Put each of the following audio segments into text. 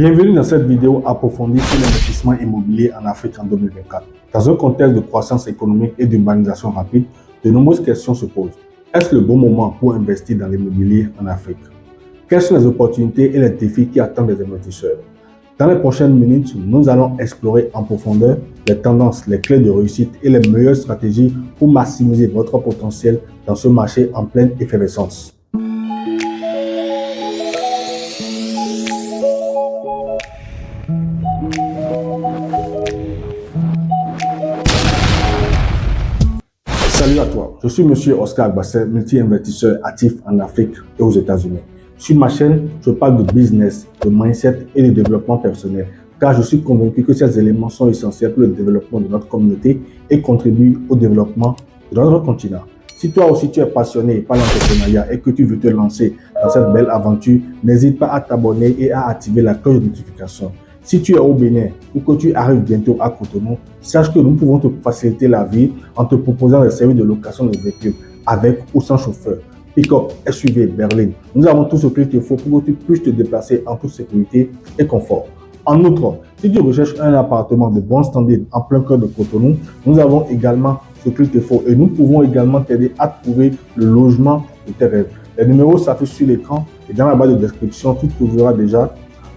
Bienvenue dans cette vidéo approfondie sur l'investissement immobilier en Afrique en 2024. Dans un contexte de croissance économique et d'urbanisation rapide, de nombreuses questions se posent. Est-ce le bon moment pour investir dans l'immobilier en Afrique? Quelles sont les opportunités et les défis qui attendent les investisseurs? Dans les prochaines minutes, nous allons explorer en profondeur les tendances, les clés de réussite et les meilleures stratégies pour maximiser votre potentiel dans ce marché en pleine effervescence. Salut à toi, je suis Monsieur Oscar Agbassin, multi-investisseur actif en Afrique et aux États-Unis. Sur ma chaîne, je parle de business, de mindset et de développement personnel, car je suis convaincu que ces éléments sont essentiels pour le développement de notre communauté et contribuent au développement de notre continent. Si toi aussi tu es passionné par l'entrepreneuriat et que tu veux te lancer dans cette belle aventure, n'hésite pas à t'abonner et à activer la cloche de notification. Si tu es au Bénin ou que tu arrives bientôt à Cotonou, sache que nous pouvons te faciliter la vie en te proposant des services de location de véhicules avec ou sans chauffeur, pick-up, SUV, berline. Nous avons tout ce qu'il te faut pour que tu puisses te déplacer en toute sécurité et confort. En outre, si tu recherches un appartement de bon standing en plein cœur de Cotonou, nous avons également ce qu'il te faut et nous pouvons également t'aider à trouver le logement de tes rêves. Les numéros s'affichent sur l'écran et dans la barre de description, tu trouveras déjà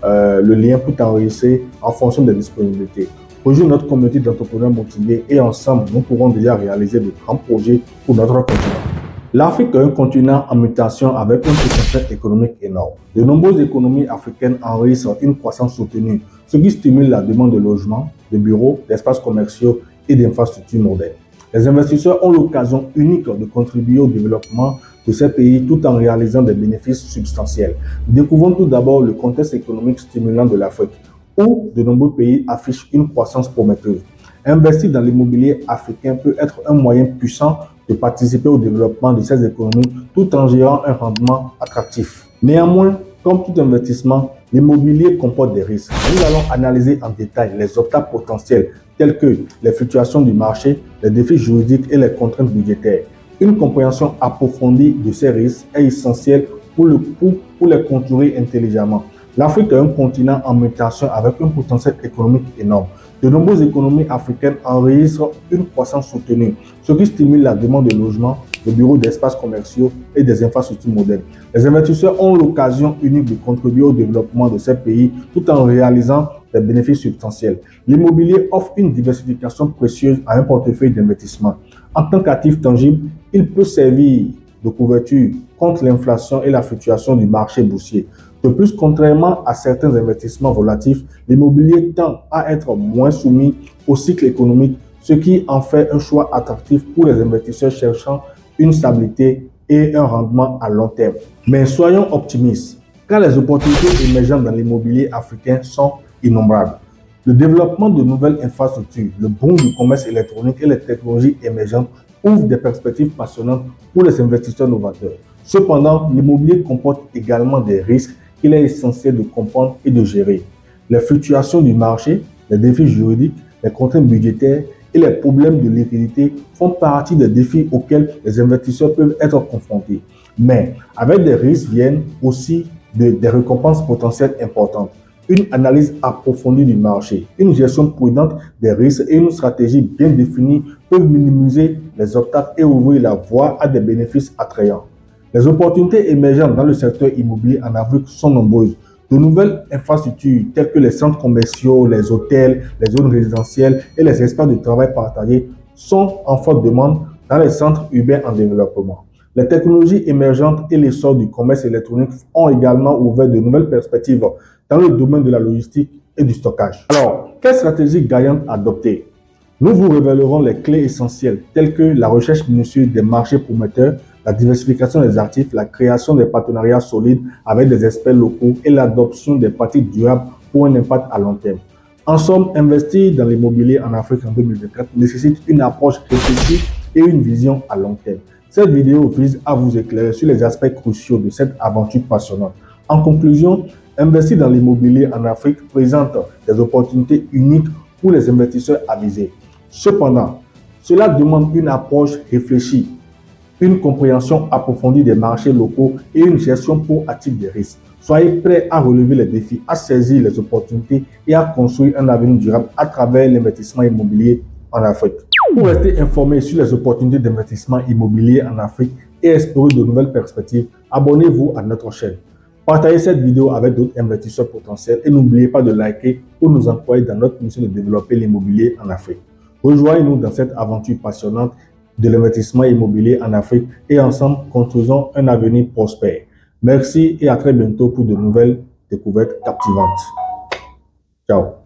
le lien pour t'enregistrer en fonction des disponibilités. Rejoins notre communauté d'entrepreneurs motivés et ensemble, nous pourrons déjà réaliser de grands projets pour notre continent. L'Afrique est un continent en mutation avec un potentiel économique énorme. De nombreuses économies africaines enregistrent une croissance soutenue, ce qui stimule la demande de logements, de bureaux, d'espaces commerciaux et d'infrastructures modernes. Les investisseurs ont l'occasion unique de contribuer au développement de ces pays tout en réalisant des bénéfices substantiels. Découvrons tout d'abord le contexte économique stimulant de l'Afrique, où de nombreux pays affichent une croissance prometteuse. Investir dans l'immobilier africain peut être un moyen puissant de participer au développement de ces économies tout en gérant un rendement attractif. Néanmoins, comme tout investissement, l'immobilier comporte des risques. Nous allons analyser en détail les obstacles potentiels tels que les fluctuations du marché, les défis juridiques et les contraintes budgétaires. Une compréhension approfondie de ces risques est essentielle pour les contourer intelligemment. L'Afrique est un continent en mutation avec un potentiel économique énorme. De nombreuses économies africaines enregistrent une croissance soutenue, ce qui stimule la demande de logements, de bureaux, d'espaces commerciaux et des infrastructures modernes. Les investisseurs ont l'occasion unique de contribuer au développement de ces pays tout en réalisant des bénéfices substantiels. L'immobilier offre une diversification précieuse à un portefeuille d'investissement. En tant qu'actif tangible, il peut servir de couverture contre l'inflation et la fluctuation du marché boursier. De plus, contrairement à certains investissements volatifs, l'immobilier tend à être moins soumis au cycle économique, ce qui en fait un choix attractif pour les investisseurs cherchant une stabilité et un rendement à long terme. Mais soyons optimistes, car les opportunités émergentes dans l'immobilier africain sont innombrables. Le développement de nouvelles infrastructures, le boom du commerce électronique et les technologies émergentes ouvrent des perspectives passionnantes pour les investisseurs novateurs. Cependant, l'immobilier comporte également des risques qu'il est essentiel de comprendre et de gérer. Les fluctuations du marché, les défis juridiques, les contraintes budgétaires et les problèmes de liquidité font partie des défis auxquels les investisseurs peuvent être confrontés. Mais avec des risques viennent aussi des récompenses potentielles importantes. Une analyse approfondie du marché, une gestion prudente des risques et une stratégie bien définie peuvent minimiser les obstacles et ouvrir la voie à des bénéfices attrayants. Les opportunités émergentes dans le secteur immobilier en Afrique sont nombreuses. De nouvelles infrastructures telles que les centres commerciaux, les hôtels, les zones résidentielles et les espaces de travail partagés sont en forte demande dans les centres urbains en développement. Les technologies émergentes et l'essor du commerce électronique ont également ouvert de nouvelles perspectives dans le domaine de la logistique et du stockage. Alors, quelle stratégie gagnante adopter? Nous vous révélerons les clés essentielles telles que la recherche minutieuse des marchés prometteurs, la diversification des actifs, la création des partenariats solides avec des experts locaux et l'adoption des pratiques durables pour un impact à long terme. En somme, investir dans l'immobilier en Afrique en 2024 nécessite une approche réfléchie et une vision à long terme. Cette vidéo vise à vous éclairer sur les aspects cruciaux de cette aventure passionnante. En conclusion, investir dans l'immobilier en Afrique présente des opportunités uniques pour les investisseurs avisés. Cependant, cela demande une approche réfléchie, une compréhension approfondie des marchés locaux et une gestion proactive des risques. Soyez prêts à relever les défis, à saisir les opportunités et à construire un avenir durable à travers l'investissement immobilier en Afrique. Pour rester informé sur les opportunités d'investissement immobilier en Afrique et explorer de nouvelles perspectives, abonnez-vous à notre chaîne. Partagez cette vidéo avec d'autres investisseurs potentiels et n'oubliez pas de liker pour nous encourager dans notre mission de développer l'immobilier en Afrique. Rejoignez-nous dans cette aventure passionnante de l'investissement immobilier en Afrique et ensemble construisons un avenir prospère. Merci et à très bientôt pour de nouvelles découvertes captivantes. Ciao.